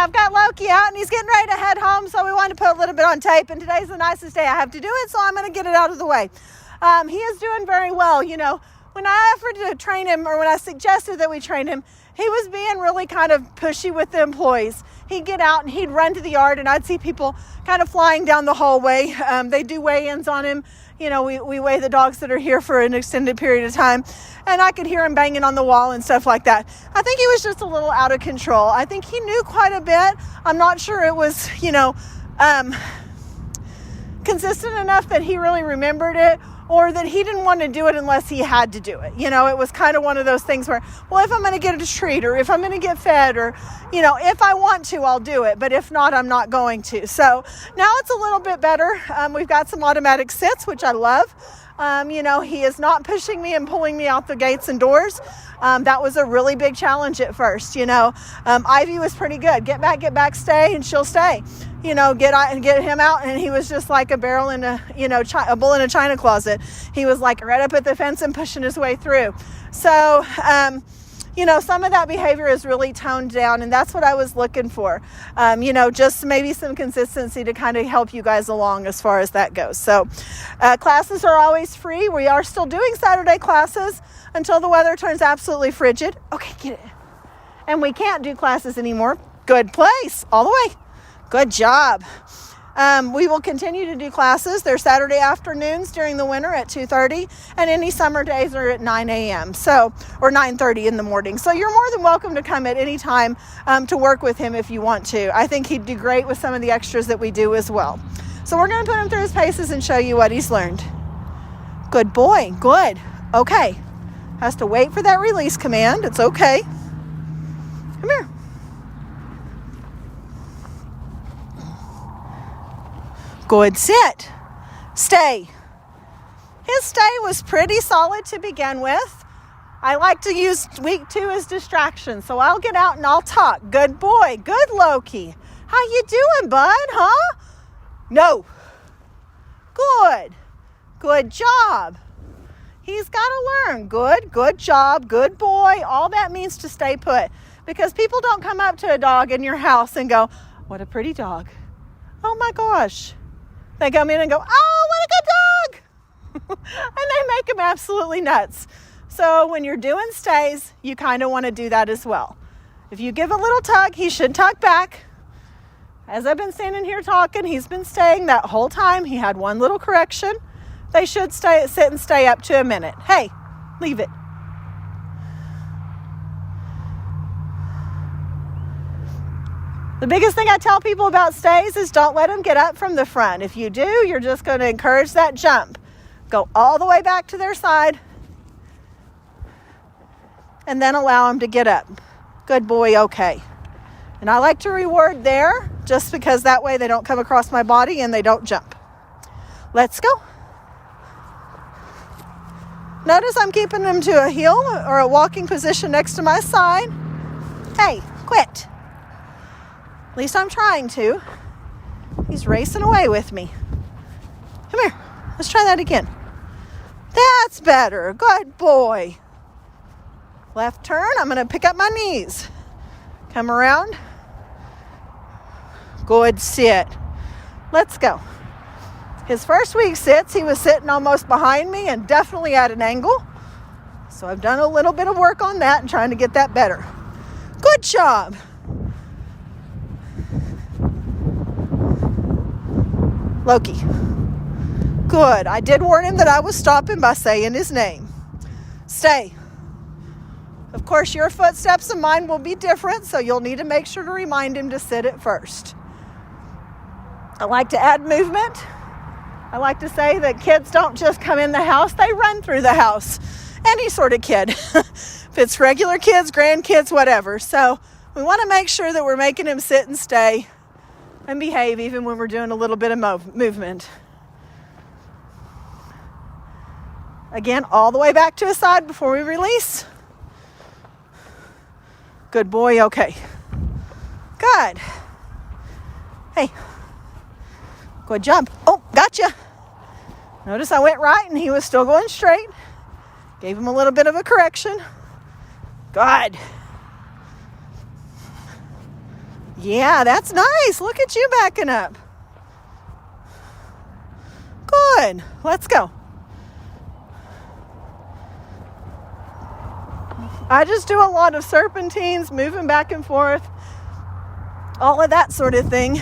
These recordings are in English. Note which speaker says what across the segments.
Speaker 1: I've got Loki out and he's getting ready to head home, so we wanted to put a little bit on tape, and today's the nicest day I have to do it, so I'm going to get it out of the way. He is doing very well. You know, when I offered to train him, or when I suggested that we train him, he was being really kind of pushy with the employees. He'd get out and he'd run to the yard, and I'd see people kind of flying down the hallway. They do weigh-ins on him. You know, we weigh the dogs that are here for an extended period of time, and I could hear him banging on the wall and stuff like that. I think he was just a little out of control. I think he knew quite a bit. I'm not sure it was, consistent enough that he really remembered it, or that he didn't want to do it unless he had to do it. You know, it was kind of one of those things where, well, if I'm going to get a treat, or if I'm going to get fed, or, you know, if I want to, I'll do it. But if not, I'm not going to. So now it's a little bit better. We've got some automatic sits, which I love. He is not pushing me and pulling me out the gates and doors. That was a really big challenge at first. Ivy was pretty good. Get back, stay, and she'll stay. Get him out, and he was just like a barrel in a bull in a china closet. He was like right up at the fence and pushing his way through. So, some of that behavior is really toned down, and that's what I was looking for. Just maybe some consistency to kind of help you guys along as far as that goes. So, classes are always free. We are still doing Saturday classes until the weather turns absolutely frigid. Okay, get it. And we can't do classes anymore. Good place, all the way. Good job. We will continue to do classes. They're Saturday afternoons during the winter at 2:30, and any summer days are at 9 a.m. Or 9:30 in the morning. So you're more than welcome to come at any time to work with him if you want to. I think he'd do great with some of the extras that we do as well. So we're going to put him through his paces and show you what he's learned. Good boy. Good. Okay. Has to wait for that release command. It's okay. Come here. Good sit. Stay. His stay was pretty solid to begin with. I like to use week 2 as distraction, so I'll get out and I'll talk. Good boy. Good Loki. How you doing, bud? Huh? No. Good. Good job. He's got to learn. Good job. Good boy. All that means to stay put, because people don't come up to a dog in your house and go, what a pretty dog. Oh my gosh. They come in and go, oh, what a good dog. And they make them absolutely nuts. So when you're doing stays, you kind of want to do that as well. If you give a little tug, he should tug back. As I've been standing here talking, he's been staying that whole time. He had one little correction. They should sit and stay up to a minute. Hey, leave it. The biggest thing I tell people about stays is don't let them get up from the front. If you do, you're just going to encourage that jump. Go all the way back to their side, and then allow them to get up. Good boy, okay. And I like to reward there, just because that way they don't come across my body and they don't jump. Let's go. Notice I'm keeping them to a heel or a walking position next to my side. Hey, quit. At least I'm trying to. He's racing away with me. Come here. Let's try that again. That's better. Good boy. Left turn. I'm going to pick up my knees. Come around. Good sit. Let's go. His first week sits, he was sitting almost behind me and definitely at an angle. So I've done a little bit of work on that and trying to get that better. Good job. Loki. Good. I did warn him that I was stopping by saying his name. Stay. Of course, your footsteps and mine will be different, so you'll need to make sure to remind him to sit at first. I like to add movement. I like to say that kids don't just come in the house, they run through the house. Any sort of kid. If it's regular kids, grandkids, whatever. So we want to make sure that we're making him sit and stay and behave even when we're doing a little bit of movement. Again, all the way back to his side before we release. Good boy, okay. Good. Hey. Good job. Oh, gotcha. Notice I went right and he was still going straight. Gave him a little bit of a correction. Good. Yeah, that's nice. Look at you backing up. Good. Let's go. I just do a lot of serpentines, moving back and forth, all of that sort of thing,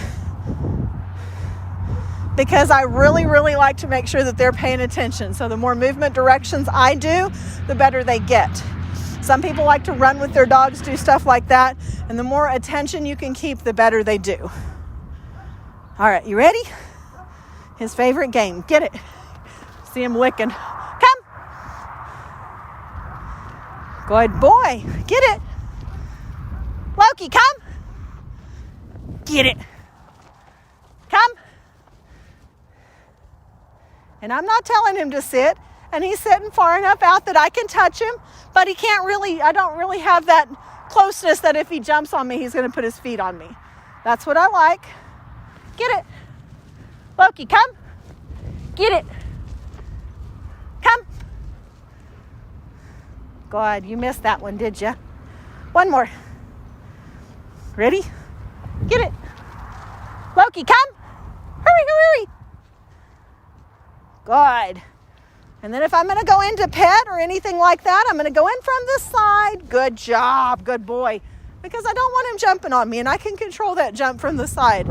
Speaker 1: because I really, really like to make sure that they're paying attention. So the more movement directions I do, the better they get. Some people like to run with their dogs, do stuff like that, and the more attention you can keep, the better they do. All right, you ready? His favorite game. Get it. See him licking. Come. Good boy. Get it. Loki, come. Get it. Come. And I'm not telling him to sit, and he's sitting far enough out that I can touch him, but he can't really, I don't really have that closeness that if he jumps on me, he's going to put his feet on me. That's what I like. Get it. Loki, come. Get it. Come. God, you missed that one, did you? One more. Ready? Get it. Loki, come. Hurry, hurry, hurry. Good. And then if I'm going to go into pet or anything like that, I'm going to go in from the side. Good job. Good boy. Because I don't want him jumping on me, and I can control that jump from the side.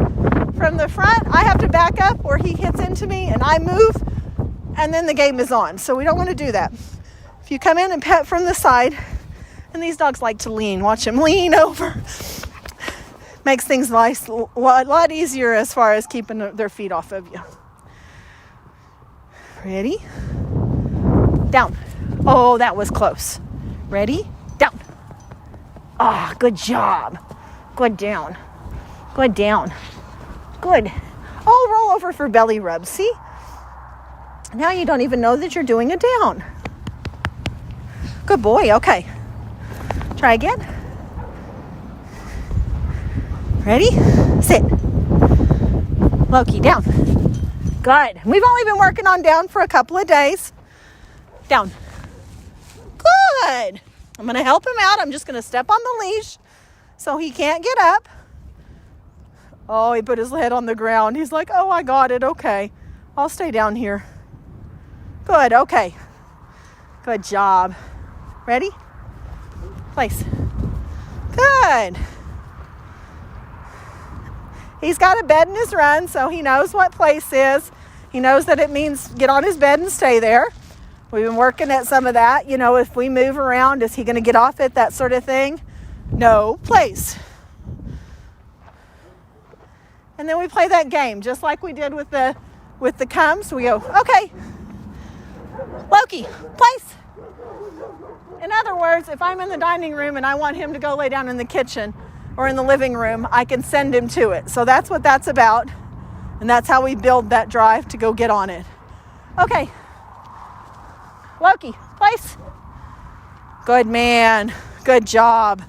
Speaker 1: From the front, I have to back up or he hits into me and I move, and then the game is on. So we don't want to do that. If you come in and pet from the side, and these dogs like to lean, watch them lean over. Makes things nice, a lot easier as far as keeping their feet off of you. Ready? Down. Oh, that was close. Ready? Down. Ah, good job. Good down. Good down. Good. Oh, roll over for belly rubs. See? Now you don't even know that you're doing a down. Good boy. Okay. Try again. Ready? Sit. Loki, down. Good. We've only been working on down for a couple of days. Down. Good. I'm going to help him out. I'm just going to step on the leash so he can't get up. Oh, he put his head on the ground. He's like, oh, I got it. Okay. I'll stay down here. Good. Okay. Good job. Ready? Place. Good. He's got a bed in his run, so he knows what place is. He knows that it means get on his bed and stay there. We've been working at some of that. You know, if we move around, is he going to get off it? That sort of thing. No, place. And then we play that game, just like we did with the comes. We go, okay, Loki, place. In other words, if I'm in the dining room and I want him to go lay down in the kitchen or in the living room, I can send him to it. So that's what that's about. And that's how we build that drive to go get on it. Okay. Loki, place. Good man. Good job.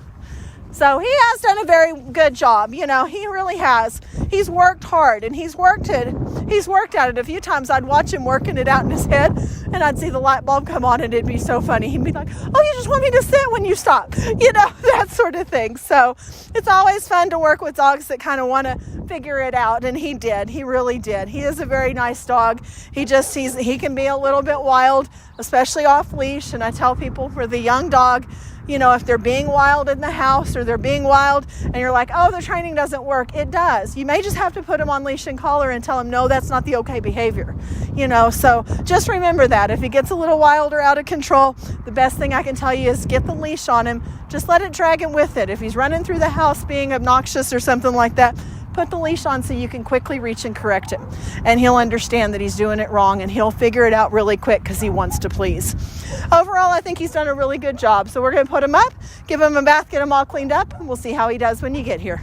Speaker 1: So he has done a very good job. You know, he really has. He's worked hard, and he's worked at it a few times. I'd watch him working it out in his head, and I'd see the light bulb come on, and it'd be so funny. He'd be like, oh, you just want me to sit when you stop, you know, that sort of thing. So it's always fun to work with dogs that kind of want to figure it out, and he did. He really did. He is a very nice dog. He can be a little bit wild, especially off leash, and I tell people for the young dog, you know, if they're being wild in the house or they're being wild and you're like, oh, the training doesn't work, it does. You may just have to put them on leash and collar and tell them, no, that's not the okay behavior. You know, so just remember that. If he gets a little wild or out of control, the best thing I can tell you is get the leash on him. Just let it drag him with it. If he's running through the house being obnoxious or something like that, put the leash on so you can quickly reach and correct him. And he'll understand that he's doing it wrong, and he'll figure it out really quick because he wants to please. Overall, I think he's done a really good job. So we're going to put him up, give him a bath, get him all cleaned up, and we'll see how he does when you get here.